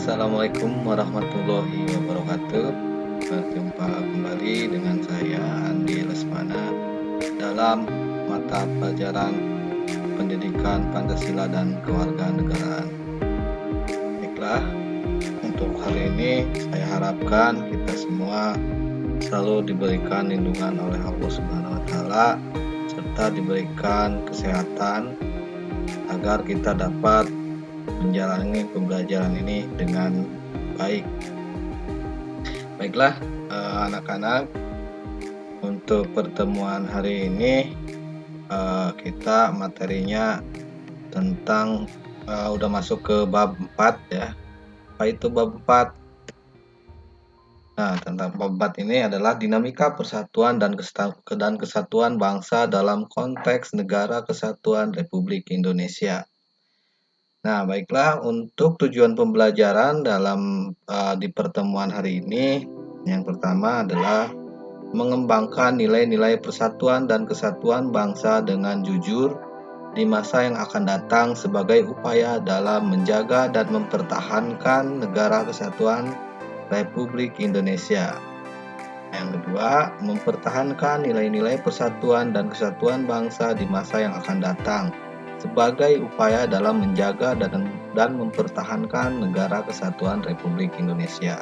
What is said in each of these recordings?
Assalamualaikum warahmatullahi wabarakatuh. Berjumpa kembali dengan saya Andi Lesmana dalam mata pelajaran Pendidikan Pancasila dan Kewarganegaraan. Baiklah, untuk hari ini saya harapkan kita semua selalu diberikan lindungan oleh Allah Subhanahu wa taala serta diberikan kesehatan agar kita dapat menjalani pembelajaran ini dengan baik. Baiklah, anak-anak, untuk pertemuan hari ini kita materinya tentang udah masuk ke bab 4 ya. Apa itu bab 4? Nah, tentang bab 4 ini adalah dinamika persatuan dan kesatuan bangsa dalam konteks Negara Kesatuan Republik Indonesia. Nah, baiklah, untuk tujuan pembelajaran di pertemuan hari ini, yang pertama adalah mengembangkan nilai-nilai persatuan dan kesatuan bangsa dengan jujur di masa yang akan datang sebagai upaya dalam menjaga dan mempertahankan Negara Kesatuan Republik Indonesia. Yang kedua, mempertahankan nilai-nilai persatuan dan kesatuan bangsa di masa yang akan datang sebagai upaya dalam menjaga dan mempertahankan Negara Kesatuan Republik Indonesia.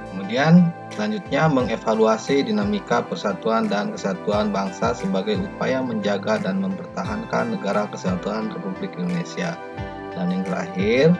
Kemudian selanjutnya mengevaluasi dinamika persatuan dan kesatuan bangsa sebagai upaya menjaga dan mempertahankan Negara Kesatuan Republik Indonesia. Dan yang terakhir,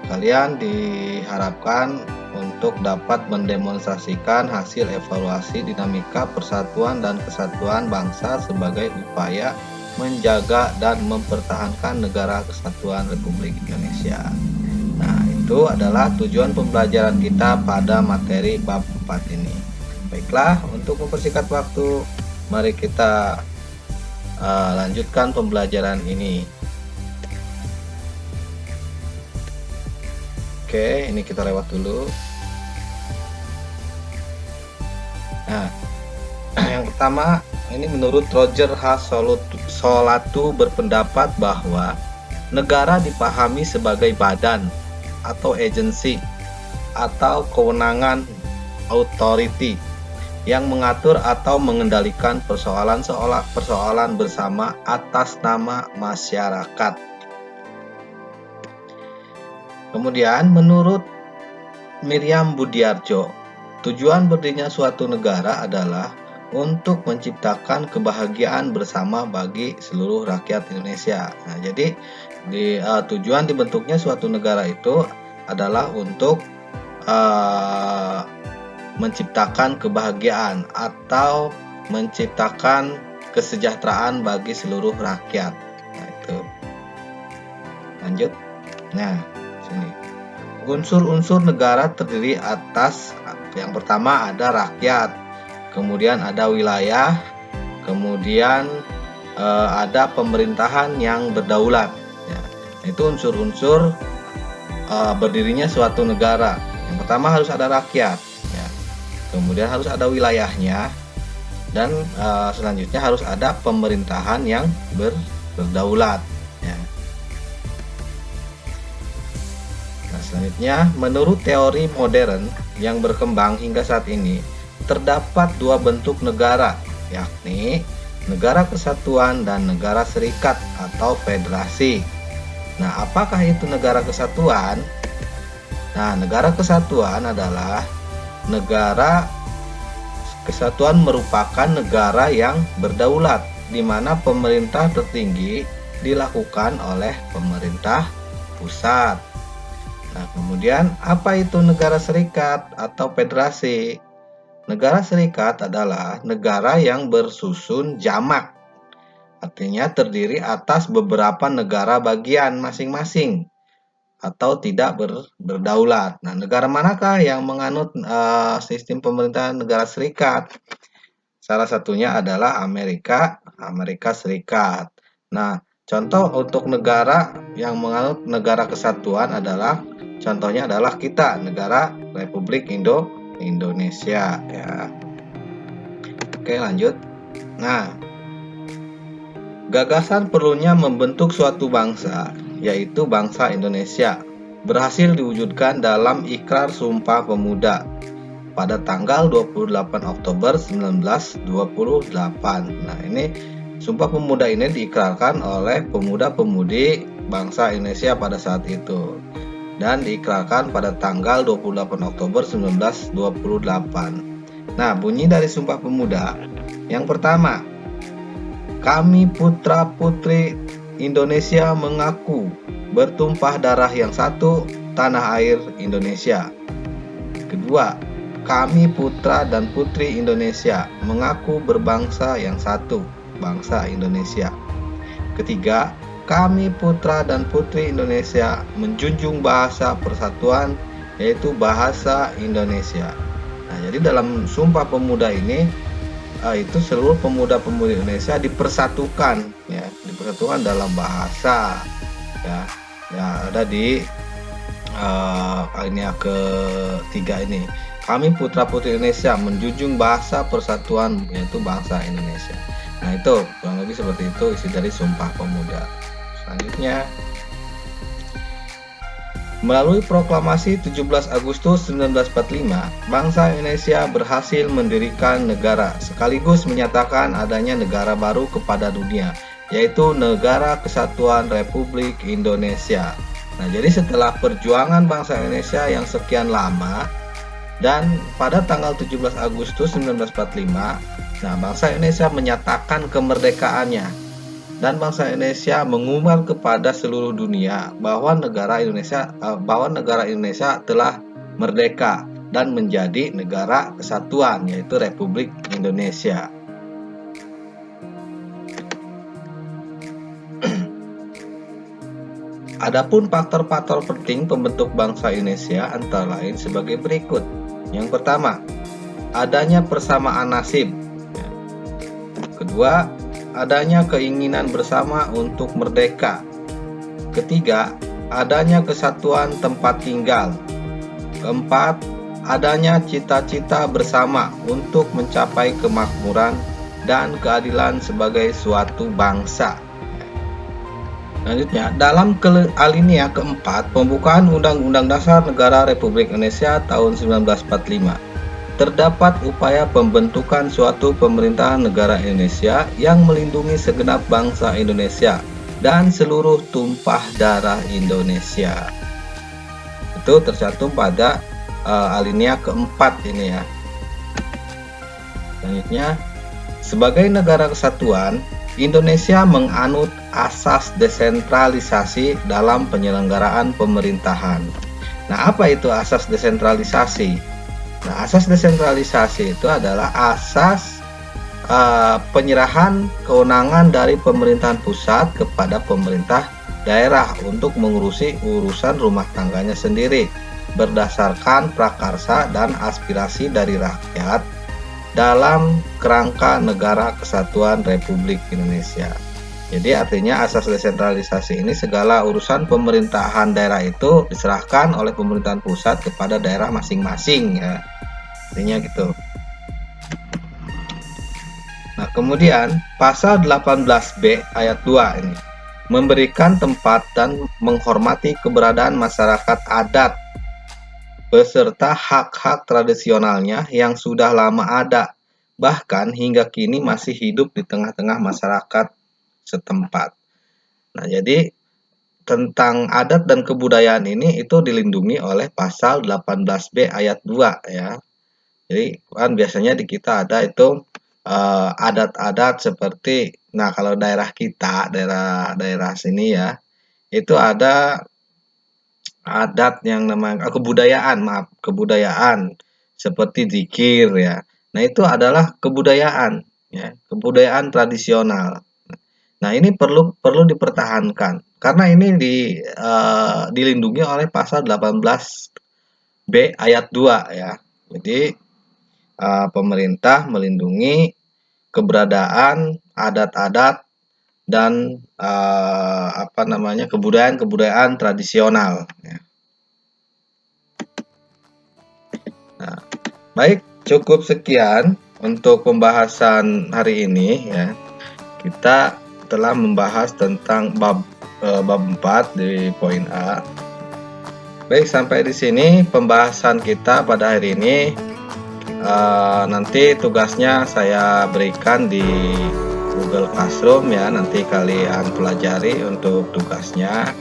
kalian diharapkan untuk dapat mendemonstrasikan hasil evaluasi dinamika persatuan dan kesatuan bangsa sebagai upaya menjaga dan mempertahankan Negara Kesatuan Republik Indonesia. Nah, itu adalah tujuan pembelajaran kita pada materi bab 4 ini. Baiklah, untuk mempersingkat waktu, mari kita lanjutkan pembelajaran ini. Oke, ini kita lewat dulu. Nah, yang pertama, ini menurut Roger H. Solatu berpendapat bahwa negara dipahami sebagai badan atau agensi atau kewenangan authority yang mengatur atau mengendalikan persoalan bersama atas nama masyarakat. Kemudian menurut Miriam Budiarjo, tujuan berdirinya suatu negara adalah untuk menciptakan kebahagiaan bersama bagi seluruh rakyat Indonesia. Nah, jadi tujuan dibentuknya suatu negara itu adalah untuk menciptakan kebahagiaan atau menciptakan kesejahteraan bagi seluruh rakyat. Nah, itu. Lanjut. Nah, sini. Unsur-unsur negara terdiri atas yang pertama ada rakyat, kemudian ada wilayah, kemudian ada pemerintahan yang berdaulat. Ya, itu unsur-unsur berdirinya suatu negara. Yang pertama harus ada rakyat, ya. Kemudian harus ada wilayahnya, dan selanjutnya harus ada pemerintahan yang berdaulat. Selanjutnya, menurut teori modern yang berkembang hingga saat ini, terdapat dua bentuk negara, yakni negara kesatuan dan negara serikat atau federasi. Nah, apakah itu negara kesatuan? Nah, negara kesatuan adalah negara kesatuan merupakan negara yang berdaulat, di mana pemerintah tertinggi dilakukan oleh pemerintah pusat. Nah, kemudian apa itu negara serikat atau federasi? Negara serikat adalah negara yang bersusun jamak, artinya terdiri atas beberapa negara bagian masing-masing atau tidak berdaulat. Nah, negara manakah yang menganut sistem pemerintahan negara serikat? Salah satunya adalah Amerika Serikat. Nah, contoh untuk negara yang menganut negara kesatuan adalah contohnya adalah kita, negara Republik Indonesia ya. Oke, lanjut. Nah, gagasan perlunya membentuk suatu bangsa yaitu bangsa Indonesia, berhasil diwujudkan dalam Ikrar Sumpah Pemuda pada tanggal 28 Oktober 1928. Nah, ini Sumpah Pemuda ini diikrarkan oleh pemuda-pemudi bangsa Indonesia pada saat itu dan diikrarkan pada tanggal 28 Oktober 1928. Nah, bunyi dari Sumpah Pemuda yang pertama, kami putra-putri Indonesia mengaku bertumpah darah yang satu, tanah air Indonesia. Kedua, kami putra dan putri Indonesia mengaku berbangsa yang satu, bangsa Indonesia. Ketiga, kami putra dan putri Indonesia menjunjung bahasa persatuan, yaitu bahasa Indonesia. Nah, jadi dalam Sumpah Pemuda ini itu seluruh pemuda-pemudi Indonesia dipersatukan, ya, dipersatukan dalam bahasa, ya ada di alinea ketiga ini. Kami putra-putri Indonesia menjunjung bahasa persatuan, yaitu bangsa Indonesia. Nah, itu kurang lebih seperti itu isi dari Sumpah Pemuda. Selanjutnya, melalui proklamasi 17 Agustus 1945, bangsa Indonesia berhasil mendirikan negara sekaligus menyatakan adanya negara baru kepada dunia, yaitu Negara Kesatuan Republik Indonesia. Nah, jadi setelah perjuangan bangsa Indonesia yang sekian lama dan pada tanggal 17 Agustus 1945, nah bangsa Indonesia menyatakan kemerdekaannya. Dan bangsa Indonesia mengumumkan kepada seluruh dunia bahwa negara Indonesia telah merdeka dan menjadi negara kesatuan, yaitu Republik Indonesia. Adapun faktor-faktor penting pembentuk bangsa Indonesia antara lain sebagai berikut. Yang pertama, adanya persamaan nasib. Kedua, adanya keinginan bersama untuk merdeka. Ketiga, adanya kesatuan tempat tinggal. Keempat, adanya cita-cita bersama untuk mencapai kemakmuran dan keadilan sebagai suatu bangsa. Selanjutnya, dalam alinea keempat pembukaan Undang-Undang Dasar Negara Republik Indonesia tahun 1945, terdapat upaya pembentukan suatu pemerintahan negara Indonesia yang melindungi segenap bangsa Indonesia dan seluruh tumpah darah Indonesia. Itu tercantum pada alinea keempat ini, ya. Selanjutnya, sebagai negara kesatuan, Indonesia menganut asas desentralisasi dalam penyelenggaraan pemerintahan. Nah, apa itu asas desentralisasi? Nah, asas desentralisasi itu adalah asas penyerahan kewenangan dari pemerintahan pusat kepada pemerintah daerah untuk mengurusi urusan rumah tangganya sendiri berdasarkan prakarsa dan aspirasi dari rakyat dalam kerangka Negara Kesatuan Republik Indonesia. Jadi artinya asas desentralisasi ini segala urusan pemerintahan daerah itu diserahkan oleh pemerintahan pusat kepada daerah masing-masing, ya. Artinya gitu. Nah, kemudian pasal 18B ayat 2 ini memberikan tempat dan menghormati keberadaan masyarakat adat beserta hak-hak tradisionalnya yang sudah lama ada, bahkan hingga kini masih hidup di tengah-tengah masyarakat setempat. Nah, jadi tentang adat dan kebudayaan ini itu dilindungi oleh pasal 18B ayat 2, ya. Jadi kan biasanya di kita ada itu adat-adat seperti, nah kalau daerah kita, daerah sini, ya, itu ada adat yang namanya kebudayaan seperti zikir, ya. Nah, itu adalah kebudayaan, ya, kebudayaan tradisional. Nah, ini perlu dipertahankan karena ini dilindungi oleh pasal 18B ayat 2, ya. Jadi pemerintah melindungi keberadaan adat-adat dan kebudayaan tradisional, ya. Nah, baik, cukup sekian untuk pembahasan hari ini, ya. Kita telah membahas tentang bab bab 4 di poin A. Baik, sampai di sini pembahasan kita pada hari ini. Nanti tugasnya saya berikan di Google Classroom ya, nanti kalian pelajari untuk tugasnya,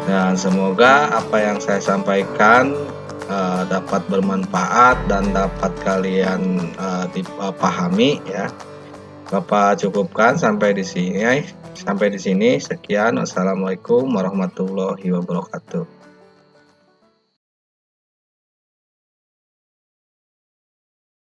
dan semoga apa yang saya sampaikan dapat bermanfaat dan dapat kalian dipahami ya. Bapak cukupkan sampai di sini. Sekian. Wassalamualaikum warahmatullahi wabarakatuh.